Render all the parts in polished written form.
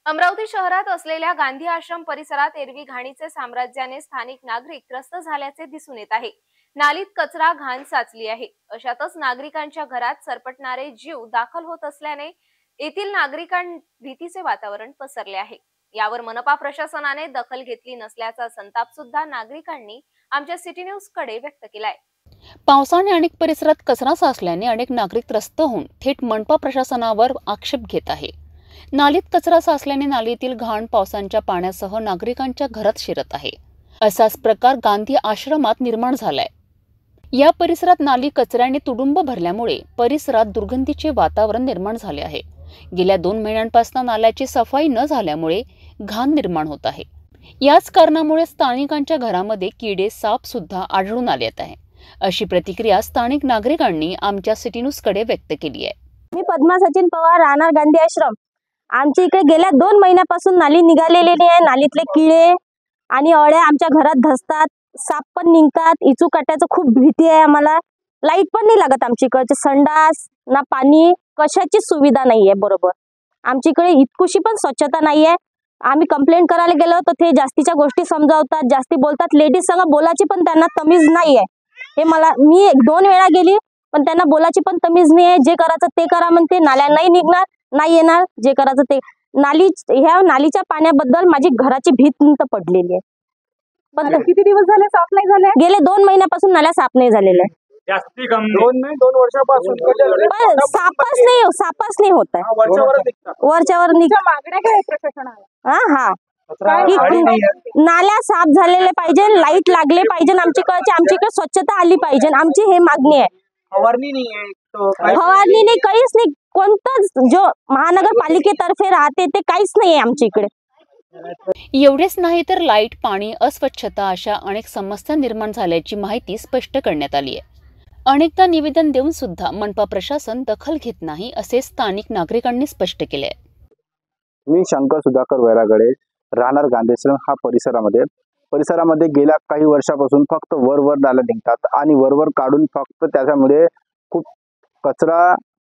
अमरावती शहरात असलेल्या गांधी आश्रम परिसरात एरवी घाणीचे साम्राज्याने स्थानिक नागरिक त्रस्त झाल्याचे दिसून येत आहे। नालीत कचरा घाण साचली आहे। अशातच नागरिकांच्या घरात सरपटणारे जीव दाखल होत असल्याने येथील नागरिकांत भीतीचे वातावरण पसरले आहे। यावर मनपा प्रशासनाने दखल घेतली नसल्याचा संताप सुद्धा नागरिकांनी आमच्या सिटी न्यूज कडे व्यक्त केलाय। पावसाने अनेक परिसरात कचरा साचल्याने अनेक नागरिक त्रस्त होऊन थेट मनपा प्रशासनावर आक्षेप घेत आहे। नालीत कचरा साचल्याने नालीतील घाण पावसाच्या पाण्यासह नागरिकांच्या घरात शिरत आहे। असाच प्रकार गांधी आश्रमात निर्माण झालाय। या परिसरात नाली कचऱ्याने तुडुंब भरल्यामुळे परिसरात दुर्गंधीचे वातावरण निर्माण झाले आहे। गेल्या 2 महिन्यांपासून नाल्याची सफाई न झाल्यामुळे घाण निर्माण होत आहे। याच कारणामुळे स्थानिकांच्या घरामध्ये किडे साप सुद्धा आढळून आलेत आहे। अशी प्रतिक्रिया स्थानिक नागरिकांनी आमच्या सिटी न्यूज कडे व्यक्त केली आहे। मी पद्मा सचिन पवार, राहणार गांधी आश्रम। आमच्या इकडे गेल्या 2 महिन्यापासून नाली निघालेली आहे। नालीतले किडे आणि अळ्या आमच्या घरात धसतात, साप पण निघतात। इचू काट्याचं खूप भीती आहे आम्हाला। लाईट पण नाही लागत आमच्या इकडचे। संडास ना पाणी, कशाची सुविधा नाहीये बरोबर। आमच्या इकडे इतकुशी पण स्वच्छता नाहीये। आम्ही कंप्लेंट करायला गेलो तर ते जास्तीच्या गोष्टी समजावतात, जास्ती बोलतात। लेडीज संग बोलायची पण त्यांना तमीज नाहीये। हे मी 2 वेळा गेली पण त्यांना बोलायची पण तमीज नाही आहे। जे करायचं ते करा म्हणते। नाल्या नाही निघणार, नाही येणार, जे करायचं ते। ह्या नालीच्या पाण्याबद्दल माझी घराची भीत पडलेली आहे। पण किती दिवस झाले साफ नाही झाले? गेले 2 महिन्यापासून नाल्या साफ नाही झालेल्या आहे। जास्ती कम 2 वर्षापासून पण साफच नाही होत आहे। वरच्यावर मागण्या काय प्रशासनाला? नाल्या साफ झालेले पाहिजे, लाईट लागले पाहिजे, आमच्याकडे स्वच्छता आली पाहिजे। आमची हे मागणी आहे। फवारणी नाही, फवारणी नाही, काहीच नाही। कोणताच जो महानगरपालिकेतर्फे राहते ते काहीच नाही आहे आमच्या इकडे। एवढेच नाही तर लाईट, पाणी, अस्वच्छता अशा अनेक समस्या निर्माण झाल्याची माहिती स्पष्ट करण्यात आली आहे। अनेकदा निवेदन देऊन सुद्धा मनपा प्रशासन दखल घेत नाही असे स्थानिक नागरिकांनी स्पष्ट केले आहे। मी शंकर सुधाकर वैरागडे, राहणार गांधीश्रम हा परिसरामध्ये गेल्या काही वर्षापासून फक्त वर नाल्या निघतात आणि वर काढून फक्त त्याच्यामुळे खूप कचरा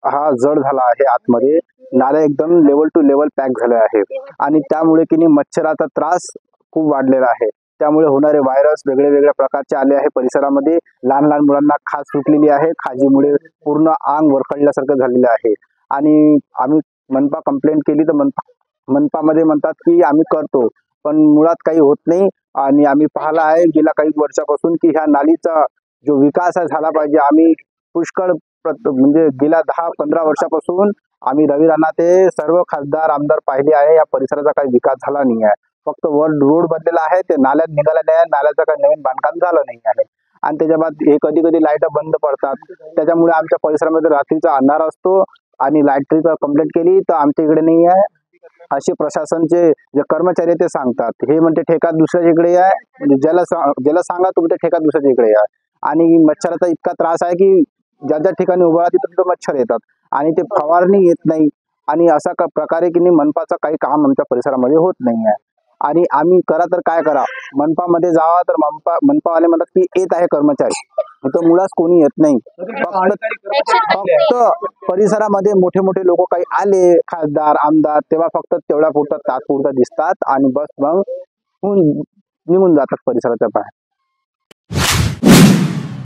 हा जड झाला आहे। आतमध्ये नाल्या एकदम लेवल टू लेवल पॅक झाले आहे आणि त्यामुळे की मच्छराचा त्रास खूप वाढलेला आहे। त्यामुळे होणारे व्हायरस वेगळ्या प्रकारचे आले आहे परिसरामध्ये। लहान मुलांना खाज सुटलेली आहे। खाजीमुळे पूर्ण अंग वरखडल्यासारखं झालेलं आहे आणि आम्ही मनपा कंप्लेंट केली तर मनपामध्ये म्हणतात की आम्ही करतो, पण मुळात काही होत नाही। आणि आम्ही पाहिला आहे गेल्या काही वर्षापासून की ह्या नालीचा जो विकास झाला पाहिजे। आम्ही पुष्कळ म्हणजे गेल्या 10-15 वर्षापासून आम्ही रवी राणा ते सर्व खासदार आमदार पाहिले आहे। या परिसराचा काही विकास झाला नाही आहे। फक्त वर रोड बनलेला आहे, ते नाल्यात निघाला नाही, नाल्याचं काही नवीन बांधकाम झालं नाही आहे। आणि त्याच्या बाद हे कधी लाईट बंद पडतात, त्याच्यामुळे आमच्या परिसरामध्ये रात्रीचा अंधार असतो आणि लाईटचा कंप्लेंट केली तर आमच्या इकडे नाही आहे असे प्रशासनचे जे कर्मचारी ते सांगतात। हे म्हणते ठेका दुसऱ्याच्या इकडे आहे, ज्याला सांगा तुमच्या ठेका दुसऱ्याच्या इकडे आहे। आणि मच्छराचा इतका त्रास आहे की ज्या ठिकाणी उभा राहते तिथं मच्छर येतात आणि ते फवारणी येत नाही। आणि असा प्रकारे की मनपाचा काही काम आमच्या परिसरामध्ये होत नाही आहे। आणि आम्ही करा तर काय करा, मनपामध्ये जावा तर मनपावाले म्हणतात की येत आहे कर्मचारी, तो मुळात कोणी येत नाही। फक्त परिसरामध्ये मोठे लोक काही आले खासदार आमदार तेव्हा फक्त तेवढ्या पुरता तात्पुरता दिसतात आणि बस मग निघून जातात परिसराच्या बाहेर।